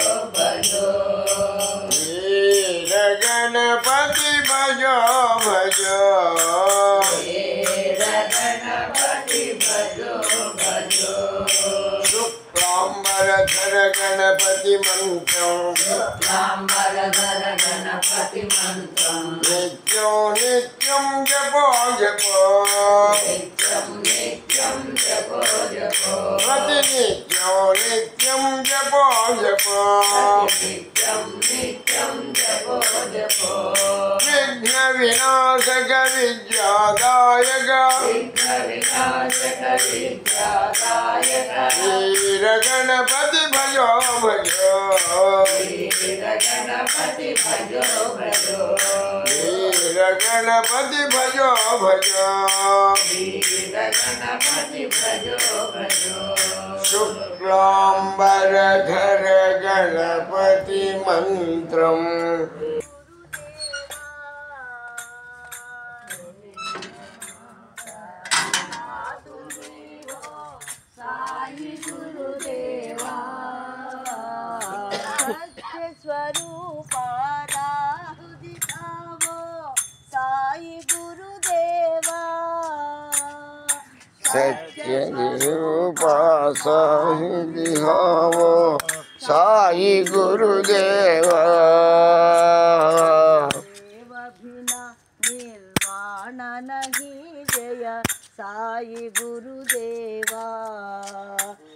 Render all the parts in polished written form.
भजो वीर गणपति भजो भजो वीर गणपति भजो भजो शुक्लांबरधर गणपति मंत्रं शुक्लांबरधर गणपति मंत्रं नित्यं नित्यं जपो जपो नित्यं नित्यं जपो जपो प्रतिनित्यं नित्यं जपो जपो नित्यं नित्यं जपो जपो विघ्न विनाशक विद्यादायक विघ्न विनाशक विद्यादायक वीर गणपति भजो भजो वीर गणपति भजो भजो वीर गणपति भजो भजो वीर गणपति भजो भजो शुक्लांबरधर गणपति मंत्रम् साई गुरुदेवा सत्य स्वरूपा राहु दिखावो साई गुरुदेवा सत्य निरूपा साई दिखावो साई गुरुदेवा देव बिना निर्वाण नहीं जय साई गुरुदेवा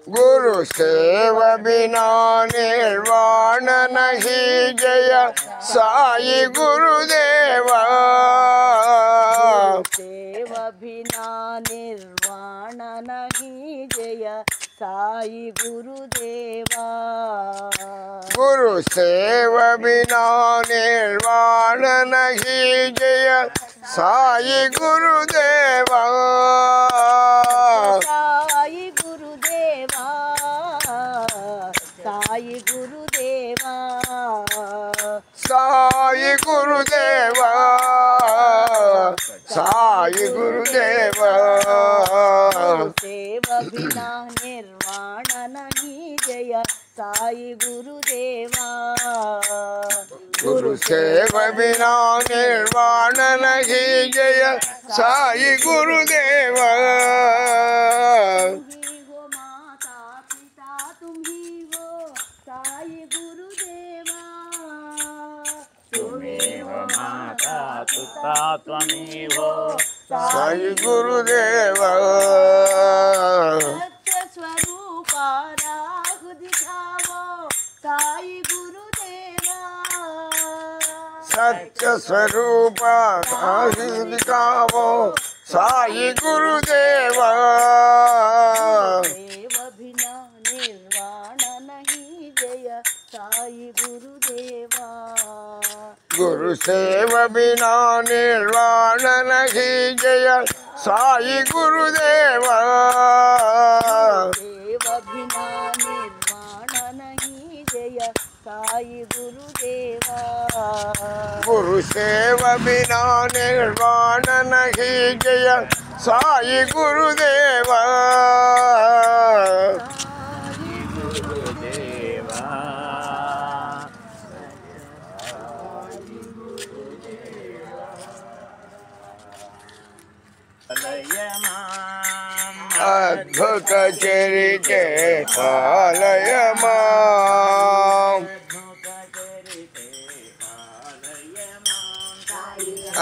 गुरु सेव बिना निर्वाण नहीं जय साई गुरुदेवा सेव बिना निर्वाण नहीं जय साई गुरुदेवा गुरु सेव बिना निर्वाण नहीं जय साई गुरुदेवा साई गुरुदेवा साई गुरुदेवा साई गुरुदेवा साई गुरुदेवा सेव बिना निर्वाण नहीं जय साई गुरुदेवा गुरु सेव बिना निर्वाण नहीं जय साई गुरुदेवा तुम्ही हो माता पिता तुम्ही हो साई गुरुदेवा सत्य स्वरूपा राहु दिखावो साई गुरुदेवा सत्य स्वरूप साई दिखावो साई गुरुदेवा देव बिना निर्वाण नहीं जय साई गुरुदेवा गुरु सेव बिना निर्वाण नहीं जय साई गुरुदेवा देव बिना निर्वाण नहीं जय साई गुरुदेवा गुरु सेव बिना निर्वाण नहीं जय साई गुरुदेवा अद्भुत चरिते पालय माम्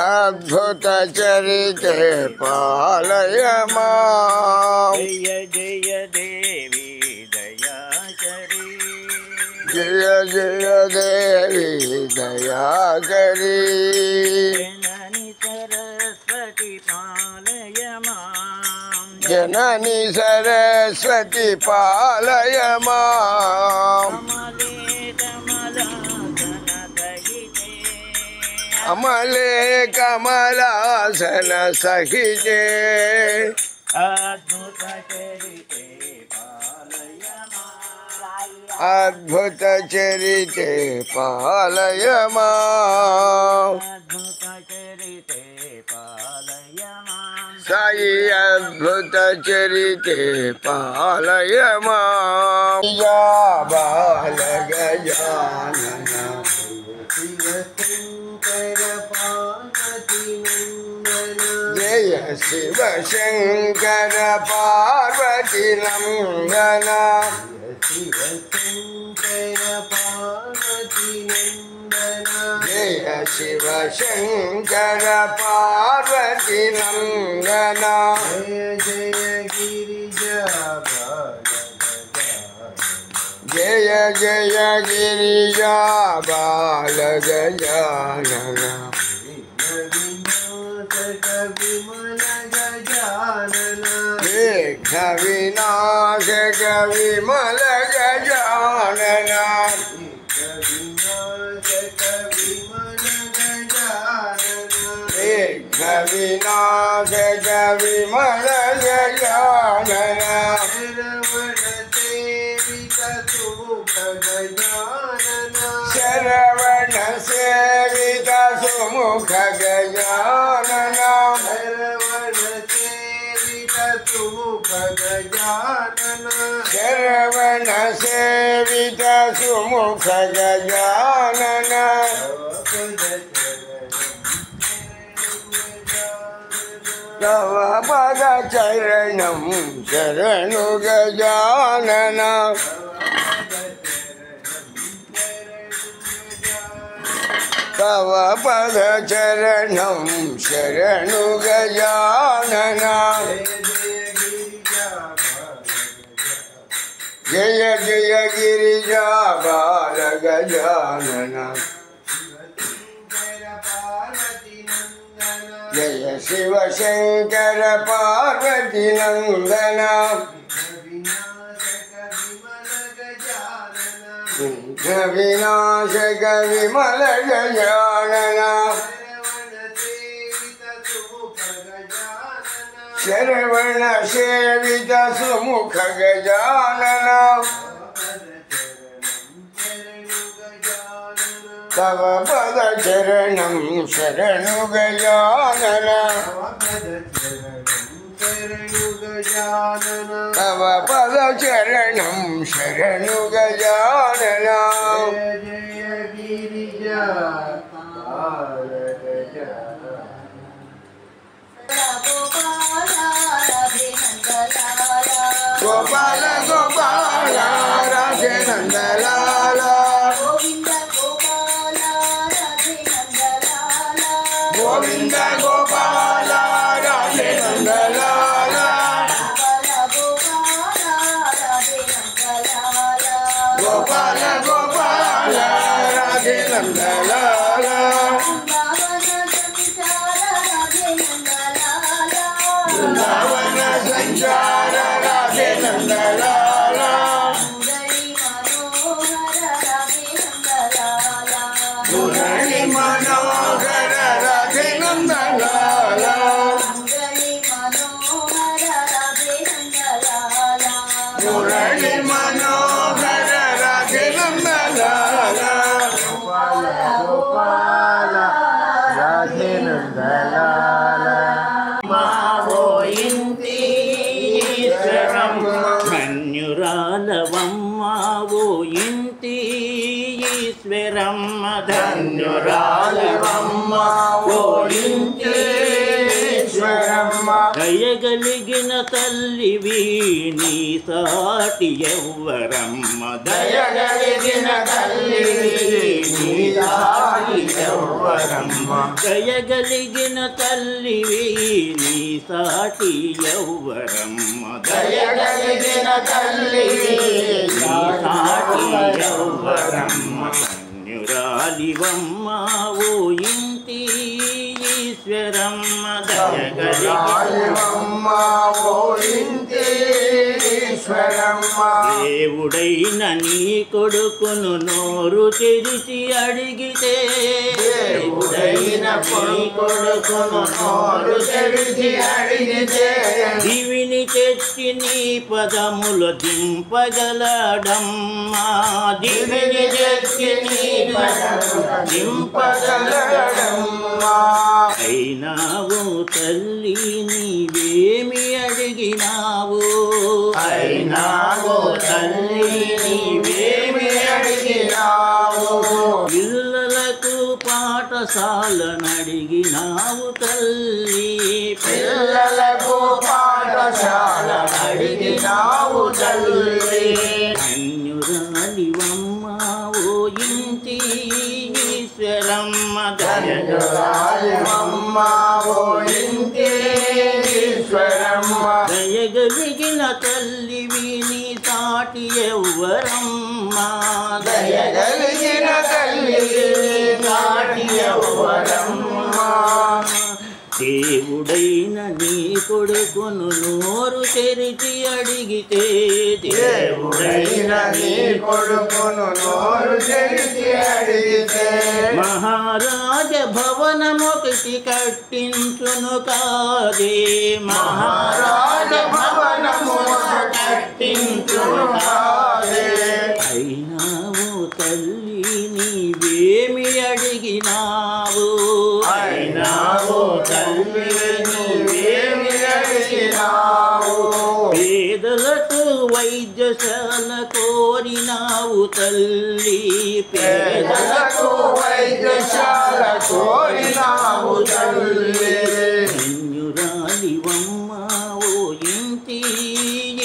अद्भुत चरिते पालय माम् जय जय देवी दया करी जय जय देवी दया करी जननी सरस्वती पालय मां जननी सरस्वती पालय माम् अमले कमलासन सहिते अद्भुत चरिते पालय मां अद्भुत चरिते पालय माम् अद्भुत चरिते पालय मां साई अद्भुत चरिते पालय माम् या बाल गया గజానన జయ శివ శంకర పార్వతి నందన జయ శివ శంకర పార్వతి నందన జయ జయ గిరిజా బాల గజానన విఘ్న వినాశక విమల గజానన విఘ్న వినాశక విమల గజానన శరవణ సేవిత సుముఖ గజానన శరవణ సేవిత సుముఖ గజానన తవ పద చరణం శరణు గజానన తవ పద చరణం శరణు గజానన జయ జయ గిరిజా బాల గజానన జయ శివ శంకర పార్వతి నందన విఘ్న వినాశక విమల గజానన శరవణ సేవిత సుముఖ గజానన తవ పద చరణం శరణు గజానన తవ పద చరణం శరణు గజానన గోపాల గోపాల రాధే నందలాల గోవింద గోపాల రాధే నందలాల గోపాల గోపాల రాధే నందలాల బృందావన సంచార రాధే నందలాల మురళి మనోహర రాధే నందలాల మురళి మనోహర రాధే నందలాల గోపాల రాధే నందలాల ధన్యురాలవమ్మ ఓ ఇంటి ఈశ్వరమ్మ ధన్యురాలవమ్మ ఓ ఇంటి ఈశ్వరమ్మ దయగలిగిన తల్లివి నీ సాటి ఎవ్వరమ్మ దయగలిగిన తల్లివి నీ సాటి ఎవ్వరమ్మ దయగలిగిన తల్లివి నీ సాటి ఎవ్వరమ్మ దయగలిగిన తల్లివి నీ సాటి ఎవ్వరమ్మ ధన్యురాలివమ్మ ఓ ఇంటి ఈశ్వరమ్మ దయగలిగిన ఓ ఇంటి ఈశ్వరమ్మ దేవుడైన నీ కొడుకును నోరు తెరిచి అడిగితే దేవుడైన నీ కొడుకును నోరు తెరిచి అడిగితే దివిని తెచ్చి నీ పదములు దింపగలడమ్మా దివిని తెచ్చి నీ పదములు దింపగలడమ్మా అయినావు తల్లి నీవేమి అడిగినావు అయినావు తల్లి నీవేమి అడిగినావు పిల్లలకు పాఠశాల నడిగినావు తల్లి పిల్లలకు పాఠశాల అడిగినావు తల్లి ధన్యురాలివమ్మ ఓ ఇంటి ఈశ్వరమ్మ ధన్యురాలివమ్మ ఓ ఇంటి ఈశ్వరమ్మ దయగలిగిన తల్లివి నీ సాటి ఎవ్వరమ్మ దయగలిగిన తల్లి నాటి ఎవ్వరమ్మ దేవుడైన నీ కొడుకును నోరు తెరిచి అడిగితే దేవుడైన నీ కొడుకును నోరు తెరిచి అడిగితే మహారాజ భవనమొకటి కట్టించును కాదే మహారాజ భవనము కట్టించును కాదే అయినావు తల్లి నీవేమి అడిగినావు అయినావు తల్లి నీవేమి అడిగినావు పేదలకు వైద్యశాల కోరినావు తల్లి పేదలకు వైద్యశాల కోరినావు తల్లి ధన్యురాలివమ్మ ఓ ఇంటి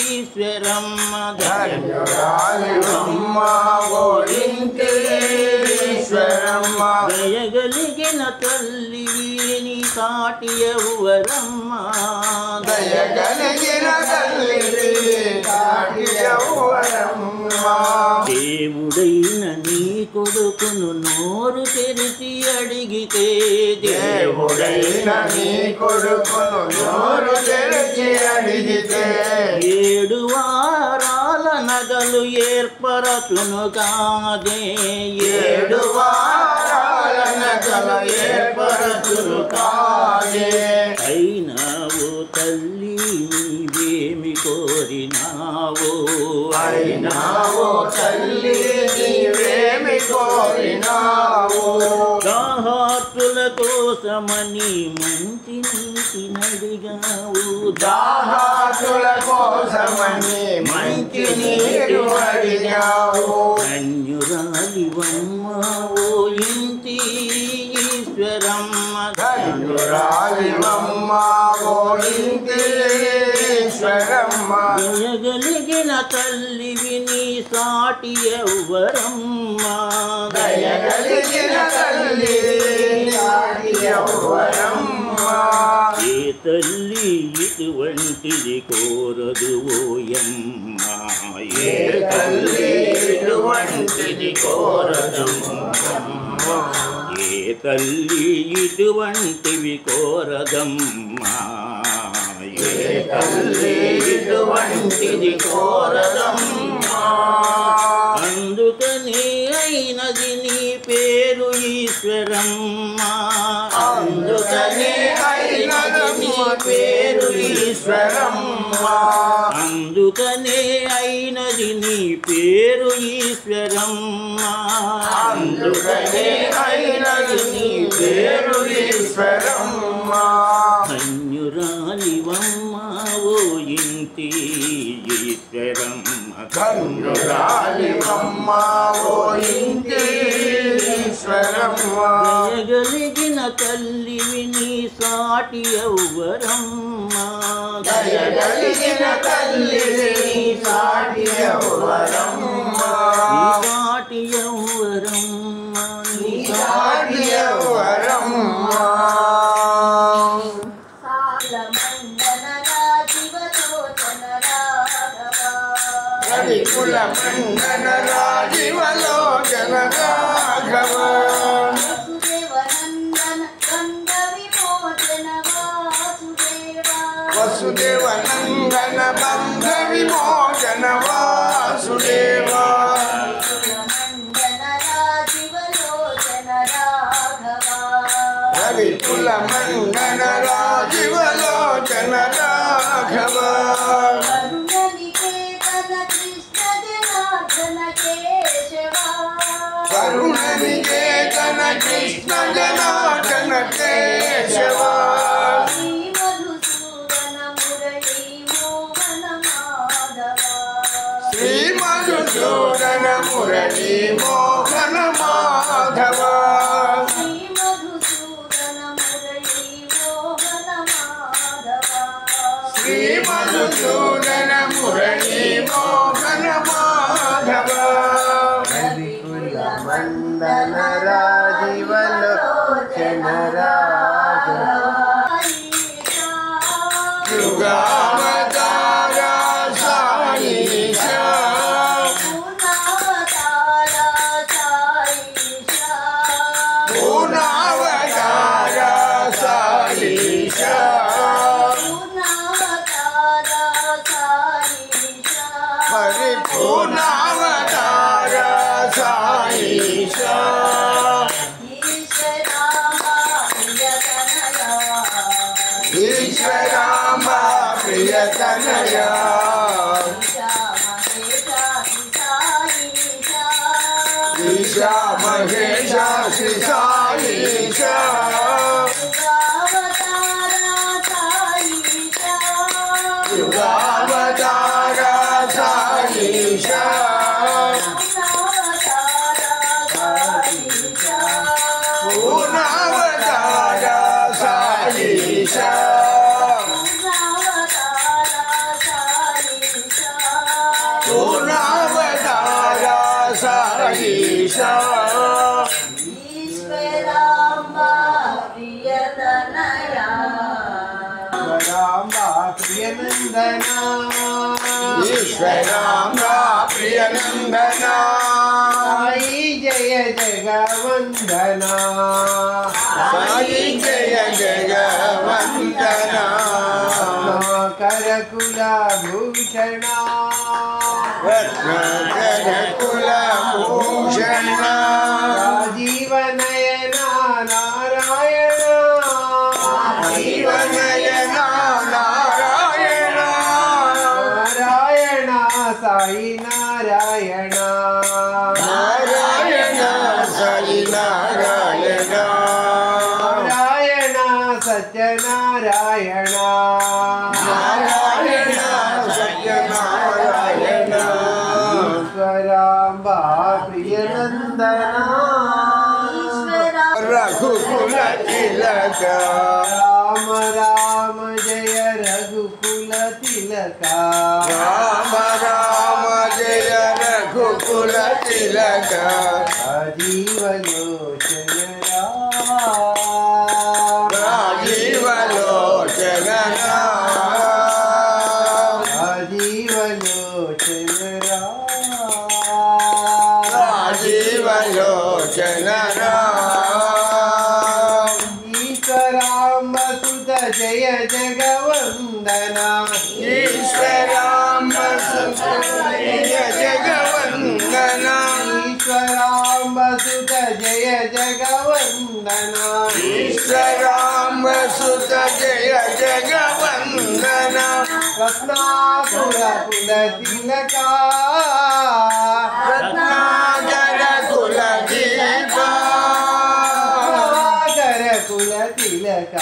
ఈశ్వరమ్మ ధన్యురాలివమ్మ ఓ ఇంటి ఈశ్వరమ్మ దయగలిగిన తల్లివి నీ సాటి ఎవ్వరమ్మ దయగలిగిన తల్లి నాటి ఎవ్వరమ్మ దేవుడైన నీ కొడుకును నోరు తెరిచి అడిగితే దేవుడైన నీ కొడుకును నోరు తెరిచి అడిగితే 7 వారాల నగలు ఏర్పరచును కాదే 7 వారాల నగలు ఏర్పరచును కాదే అయినావు తల్లి నీవేమి కోరినావు అయినావు తల్లి నీవేమి కోరినావు దాహార్తుల కోసమని మంచి నీటి నడిగావు దాహాతుల కోసమని మంచి నీరు అడిగావు ధన్యురాలివమ్మ ఓ ఇంటి ఈశ్వరమ్మ ధన్యురాలివమ్మ ఓ ఇంటి ఈశ్వరమ్మ దయగలిగిన తల్లివి నీ సాటి ఎవ్వరమ్మ దయగలిగిన తల్లి నాటి ఎవ్వరమ్మ ఏ తల్లి ఇటువంటిది కోరదు ఓయమ్మ ఏ తల్లి ఇటువంటిది కోరదమ్మ ఏ తల్లి ఇటువంటివి కోరదమ్మా ఏ తల్లి ఇటువంటిది కోరదమ్మా అందుకనే అయినది నీ పేరు ఈశ్వరమ్మ అందుకనే అయినది నీ పేరు ఈశ్వరమ్మ అందుకనే అయినది నీ పేరు ఈశ్వరమ్మ అందుకనే అయినది నీ పేరు ఈశ్వరమ్మ ధన్యురాలివమ్మ ఓ ఇంటి ఈశ్వరమ్మ ధన్యురాలివమ్మ ఓ ఇంటి ఈశ్వరమ్మ దయగలిగిన తల్లివి నీ సాటి ఎవ్వరమ్మ దయగలిగిన తల్లి సాటి ఎవ్వరమ్మ నీ సాటి ఎవ్వరమ్మ నీ సాటి ఎవ్వరమ్మ రవికుల మండన రాజీవలోచన రాఘవ వసుదేవ నందన బంధ విమోచన వాసుదేవ రవికుల మండన రాజీవలోచన రాఘవ కరుణ నికేతన కృష్ణ జనార్దన కేశవ శ్రీ మధుసూదన మురళీ మోహన మధుసూదన మురళీ మోహన మాధవ కుల మందన రాజీవలోచన రాఘవ యుగావతార సాయిష పూర్ణావతార సాయిష పరిపూర్ణావతార సాయిష ఈశ్వరాంబ ప్రియతనయ ఈశా మహేశ శ్రీ సాయిష యుగావతార సాయిష పూర్ణావతార సాయిష పూర్ణావతార సాయిష రాంబా ప్రియనందన ఈశ్వరాంబ ప్రియనందన సాయి జయ జగవందన సాయి జయ జగవందన కరకుల భూషణ రత్నకర కుల భూషణ జీవనయన నారాయణ జీవనయన నారాయణ నారాయణ సాయి నారాయణ నారాయణ సాయి నారాయణ నారాయణ సత్యనారాయణ నారాయణ సత్యనారాయణ ఈశ్వరాంబా ప్రియనందన రఘుకుల తిలక రామ రామ జయ రఘుకుల తిలక రామ రామ జయ రఘుకుల తిలక జీవలోచన రాజీవలోచన జీవలోచన రాజీవలోచన ఈశ్వరాంబ సుత జయ జగవందన ఈశ్వరాంబ సుత జగవందన ఈశ్వరాంబ సుత జయ జగవందన ఈశ్వరాంబ సుత జయ జగవందన రత్నాకుల కుల తిలక రత్నాకర కుల దీప రత్నాకర కుల తిలక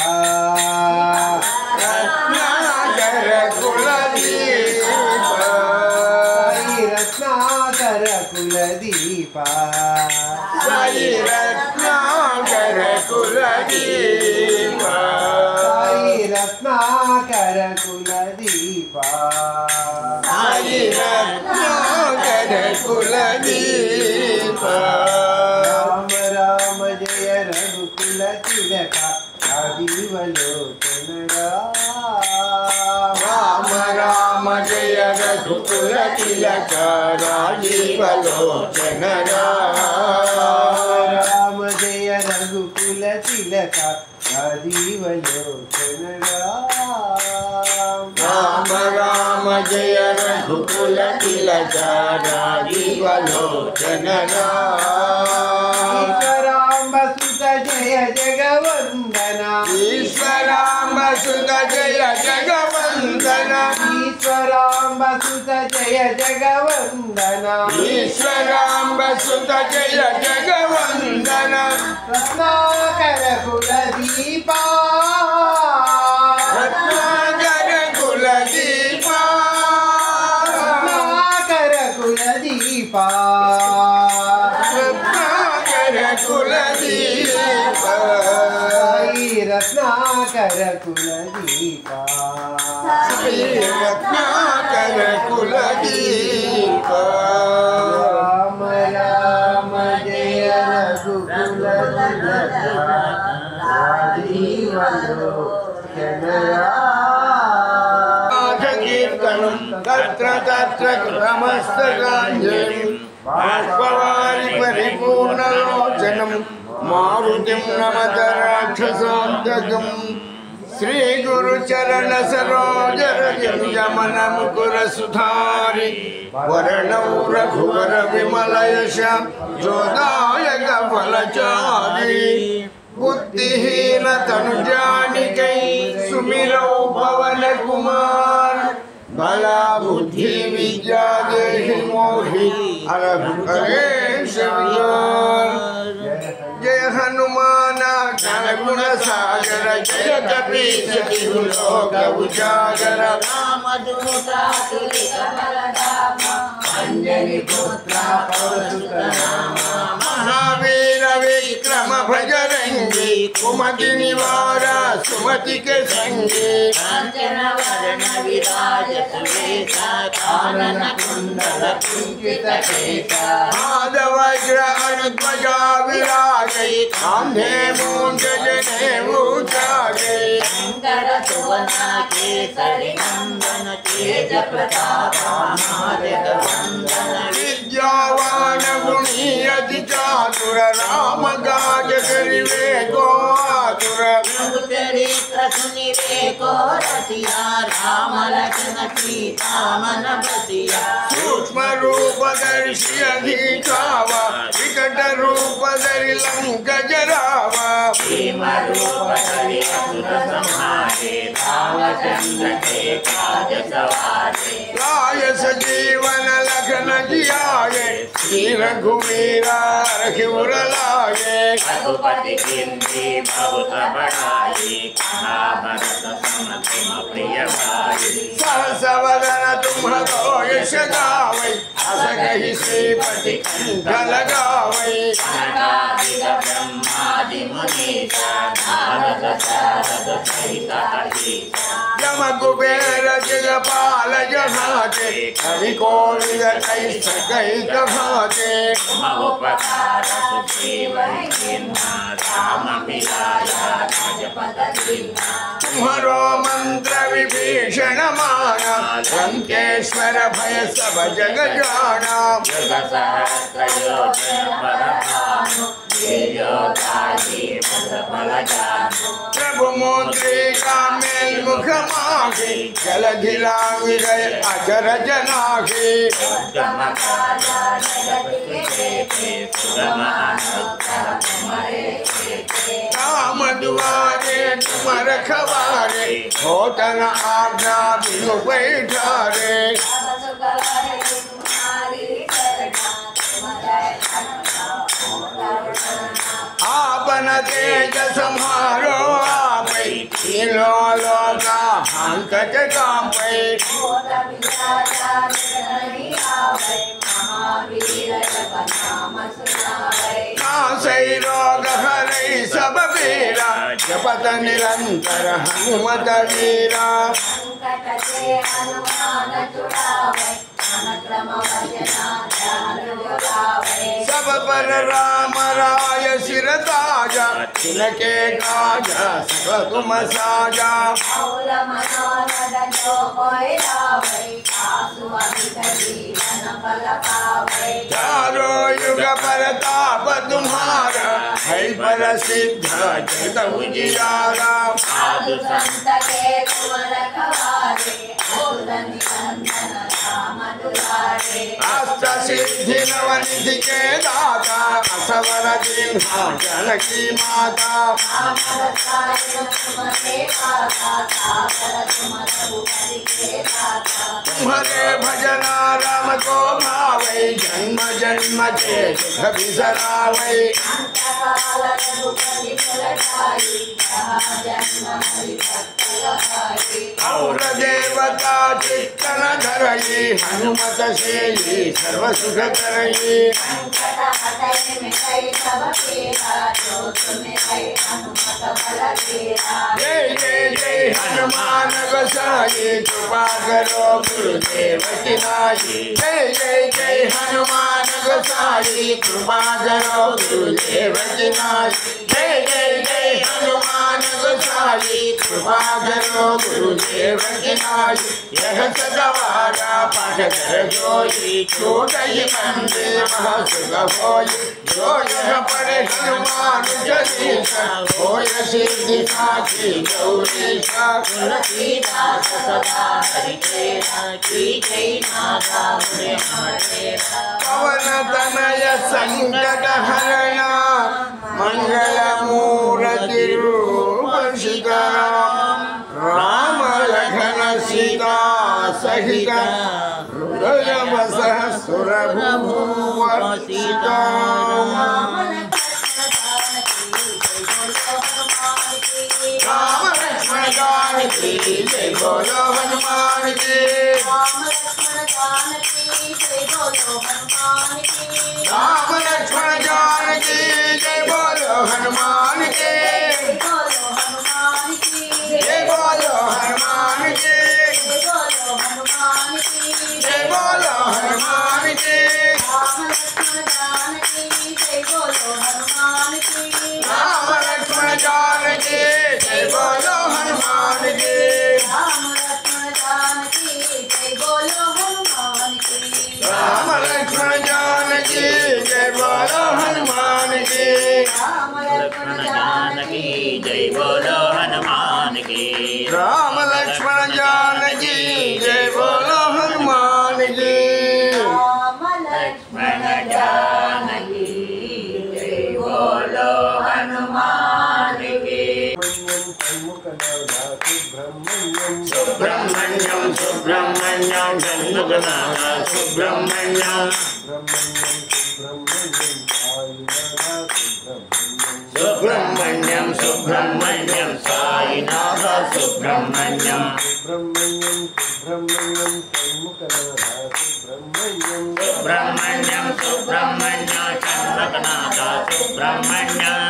రత్నాకర కుల దీప సాయి రత్నాకర కుల దీప సాయి రత్నాకర కుల దీప సాయి రత్నాకర కుల దీప సాయి రత్నాకర కుల దీప రామ రామ జయ రఘుకుల తిలక జీవలోచన రామ రామ జయ రఘుకుల తిలక రాజీవలోచన రామ జయ రఘుకుల తిలక జీవలోచన రామ రామ జయ రఘుకుల తిలక రాజీవలోచన ఈశ్వరాంబ సుత జయ జగవందన ఈశ్వరాంబ సుత జయ జగవందన ఈశ్వరాంబ సుత జయ జగవందన ఈశ్వరాంబ సుత జయ జగవందన రత్నాకర కుల దీప రత్నాకర కుల దీప రత్నాకర కుల దీప రత్నాకర కుల దీప సాయి రత్నాకర కుల దీప శ్రీ రత్నాకర కులదీప రామ రామ జయ రఘుకుల కీర్తనం తత్ర తత్ర క్రమస్తకాంజలిం బాష్పవారి పరిపూర్ణలోచనం మారుతిం నమత రాక్షసాంతకం శ్రీ గురు చరణ సరోజ రజమన ముకుర సుధారి వరణౌ రఘువర విమల యశ జోదాయక ఫలచారి बुद्धिहीन तनु जानिकै सुमिरौ पवन कुमार भला बुद्धि विद्या देहि मोहि हरहु कलेश विकार जय हनुमान ज्ञान गुण सागर जय कपीश तिहु लोक उजागर रामदूता तुलित बलधाम अंजनी पुत्र पवनसुत नामा महावीर विक्रम भजरंगी कुमति निवार सुमति के संगी कांचन वरण विराज सुवेशा कानन कुंडल कुंचित केशा वज्र अनुध्वजा विराजै कांधे मूंज जनेऊ जागे शंकर सुवना केसरी नंदन तेज प्रताप महादेव वंदन विद्यावान गुणी अति चातुर राम काज करिवे को आतुर चरित्र सुनिवे को रसिया राम लखन सीता मन बसिया सूक्ष्म रूप दर्शि अधिकावा विकट रूप धरि लंक जरावा भीम रूप धरि असुर संहारे रामचंद्र के काज सवारे लाय सजीवन लखन जियाये श्री रघुवीरा रघुवर लाये रघुपति कीन्ति बहुत बड़ाई कहा भरत सम तुम प्रिय भाई सहस वदन तुम्हरो यश गावै अस कहि श्रीपति कंठ लगावै सनकादिक ब्रह्मादि मुनीसा नारद शारद सहित अहिसा यम कुबेर जगपाल जहाते कवि कोविद कहि कहाते महोपकार सुजीवन किन्ना राम मिलाया राजपद दीन्ना तुम्हारो मंत्र विभीषण माना लंकेश्वर भय सब जग जाना जग सहस्र योजन परभानु तेजोदारी पद बल जानु प्रभु मुद्रिका मेल मुख मागे जल घिलांग गए अजर जनागे उद्गम काला जगत के देखे सुगम अनुग्रह तुम्हारे देखे राम दुआरे तुम रखवारे होतन आज्ञा बिनु बैठारे आपन तेज सम्हारो आपै तीनों लोका हंतक कांपै नासै रोग हरै सब पीरा जपत निरंतर हनुमत वीरा सब पर राम राय सिर ताजा तिनके काजा सब तुम साजा चारो युग परताप तुम्हारा है पर सिद्ध जगत उजियारा साधु संत के तुम रखवारे निरंजन राम दुलारे अष्ट सिद्धि नवनिधि के दाता असवर जिन्हा जानकी माता तुम्हारे भजना राम को भावै जन्म जन्म के दुख बिसरावै और देवता चित्तन धरई हनुमत हनुमत सेई सर्व सुख करई संकट हटै मिटै सब पीरा जो तुम है हनुमत बल बीरा जय जय जय हनुमान गोसाई कृपा करो गुरुदेव की नाई जय जय जय हनुमान गोसाई कृपा करो गुरुदेव की नाई जय जय जय हनुमान गोसाई कृपा करो गुरुदेव की नाई यह सदवारा पाठ कर जोई छोटई बंदे महासुख होई जो यह पढ़े हनुमान चालीसा होय सिद्धि साखी गौरीशा तुलसीदास सदा हरि तेरा की जय माता मुझे तेरा पवन तनय संकट हरणा मंगल मूर्ति रूप सीताराम राम लखन सीता सहित हृदय बसह सुरभूव सीताराम राम लक्ष्मण जानकी जय बोलो हनुमान की राम लक्ष्मण जानकी जय बोलो हनुमान की राम लक्ष्मण जानकी जय बोलो हनुमान की बोलो हनुमान की जय बोलो हनुमान की बोलो हनुमान की जय बोलो हनुमान की राम लक्ष्मण जानकी जय बोलो हनुमान की राम लक्ष्मण जानकी जय बोलो हनुमान की राम लक्ष्मण जानकी जय बोलो हनुमान की राम लक्ष्मण जानकी जय बोलो हनुमान की राम लक्ष्मण जानकी जय बोलो हनुमान की राम लक्ष्मण जानकी जय बोलो हनुमान की राम लक्ष्मण जानकी जय बोलो हनुमान की सुब्रह्मण्यम सुब्रह्मण्यम जन्मगनाथ सुब्रह्मण्यम सुब्रह्मण्यम सुब्रह्मण्यम साईनाथ सुब्रह्मण्यम सुब्रह्मण्यम सुब्रह्मण्यम जन्मगनाथ सुब्रह्मण्यम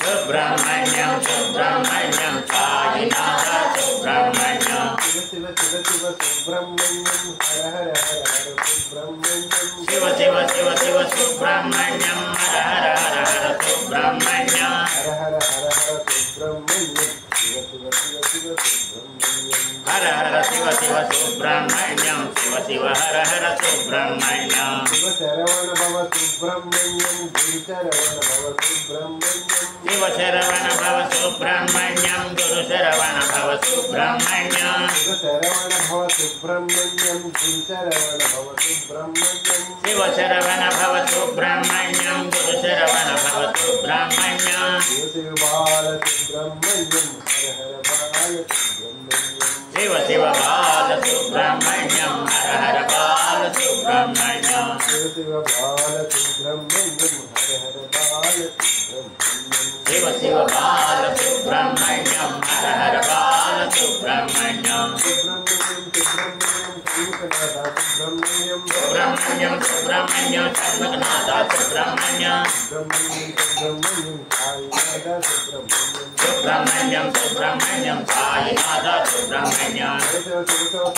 सुब्रह्मण्यम सुब्रह्मण्यम साईनाथ सुब्रह्मण्यम शिव शिव शिव सुब्रह्मण्यम हर हर हर हर सुब्रह्मण्यम शिव शिव शिव शिव सुब्रह्मण्यम हर हर हर हर सुब्रह्मण्यम हर हर हर हर सुब्रह्मण्यम शिव शिव शिव शिव सुब्रह्मण्यम हर हर शिव शिव सुब्रह्मण्यम शिव शिव हर हर सुब्रह्मण्यम शिव शरवण भव सुब्रह्मण्यम गुरु शरवण भव सुब्रह्मण्यम शिव शरवण भव सुब्रह्मण्यम गुरु शरवण भव सुब्रह्मण्यम शिव शरवण भव सुब्रह्मण्यम गुरु शरवण भव सुब्रह्मण्यम शिव शरवण भव सुब्रह्मण्यम गुरु शरवण भव सुब्रह्मण्यम शिव शिव बाल सुब्रह्मण्यम हर हर बाल सुब्रह्मण्यम शिव शिव बाल सुब्रह्मण्यम हर हर बाल सुब्रह्मण्यम शिव शिव बाल सुब्रह्मण्यम हर हर बाल सुब्रह्मण्यम शिव शिव बाल सुब्रह्मण्यम हर हर बाल सुब्रह्मण्यम सुब्रह्मण्यम सुब्रह्मण्यम सर्वनाथ सुब्रह्मण्यम सुब्रह्मण्यम सुब्रह्मण्यम साईनाथ सुब्रह्मण्यम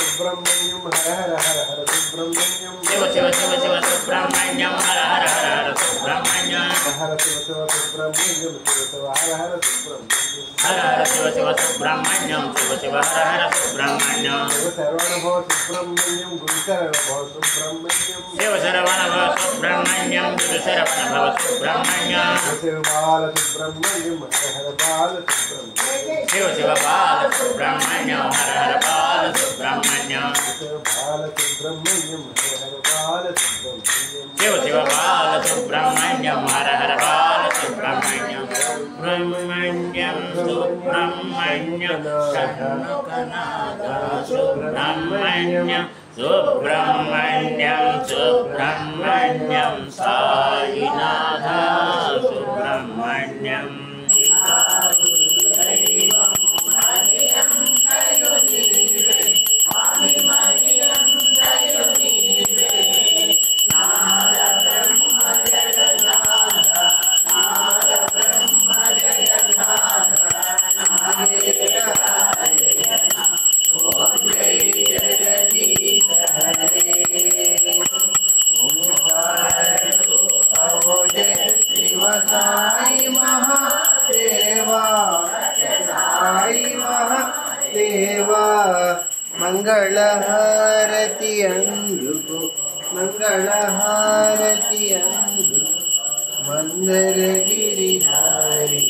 सुब्रह्मण्यम हर हर हर हर सुब्रह्मण्यम शिव शिव शिव शिव सुब्रह्मण्यम हर हर हर हर सुब्रह्मण्यम हर शिव शिव सुब्रह्मण्यम शिव शिव हर हर सुब्रह्मण्यम हर हर शिव शिव सुब्रह्मण्यम शिव शिव हर हर सुब्रह्मण्यम शिव शरवण भव सुब्रह्मण्यम गुरु शरण भव सुब्रह्मण्यम शिव शरवण भव सुब्रह्मण्यम गुरु शरवण भव सुब्रह्मण्यम शिव बाल सुब्रह्मण्यम हर हर बाल सुब्रह्मण्यम शिव शिव बाल सुब्रह्मण्यम हर हर बाल सुब्रह्मण्यम शिव बाल सुब्रह्मण्यम हर हर बाल सुब्रह्मण्यम शिव शिव बाल सुब्रह्मण्यम हर हर बाल सुब्रह्मण्यम ब्रह्मण्यम सुब्रह्मण्यम शरणकनाथ सुब्रह्मण्यम सुब्रह्मण्यम सुब्रह्मण्यम साईनाथ सुब्रह्मण्यम మంగళహారతి అందుకు మంగళహారతి అందుకు మందర గిరిధారి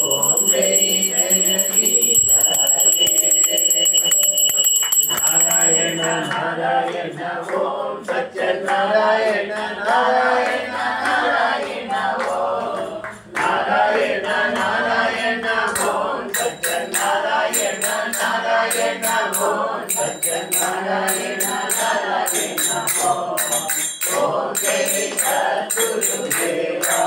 ఓం జై జగదీశ నారాయణ నారాయణ ఓం సత్యనారాయణ నారాయణ నారాయణ ఓం నారాయణ నారాయణ ఓం సత్యనారాయణ నారాయణ ఓం సత్యనారాయణ నారాయణ ఓం జై సద్గురుదేవా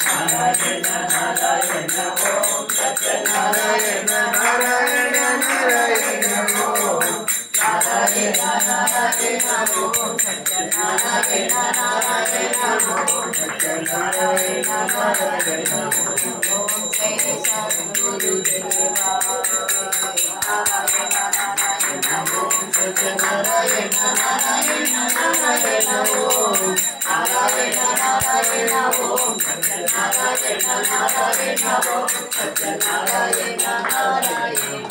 నారాయణ నారాయణ ఓం సత్యనారాయణ నారాయణ నారాయణ ఓం నారాయణ నారాయణ ఓం సత్యనారాయణ నారాయణ ఓం సత్యనారాయణ నారాయణ ఓం జై సద్గురుదేవా నారాయణ నారాయణ ఓం సత్యనారాయణ నారాయణ నారాయణ ఓం నారాయణ నారాయణ ఓం సత్యనారాయణ నారాయణ ఓం సత్యనారాయణ నారాయణ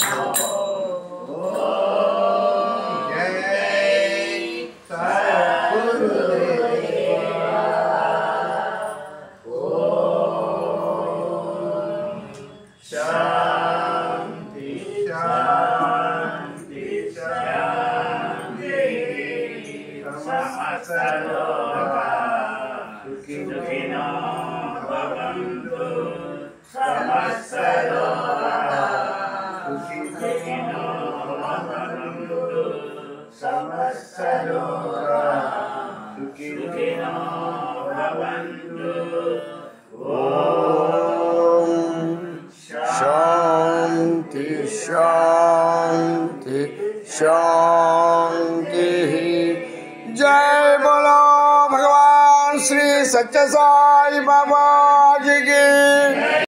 సుఖినో భవంతు సమస్తలో సుఖినో భవంతు సమస్తలో సుఖినో భవంతు ఓం शांति शांति शांति। जय बोलो भगवान श्री सच्चे साई बाबा जी की।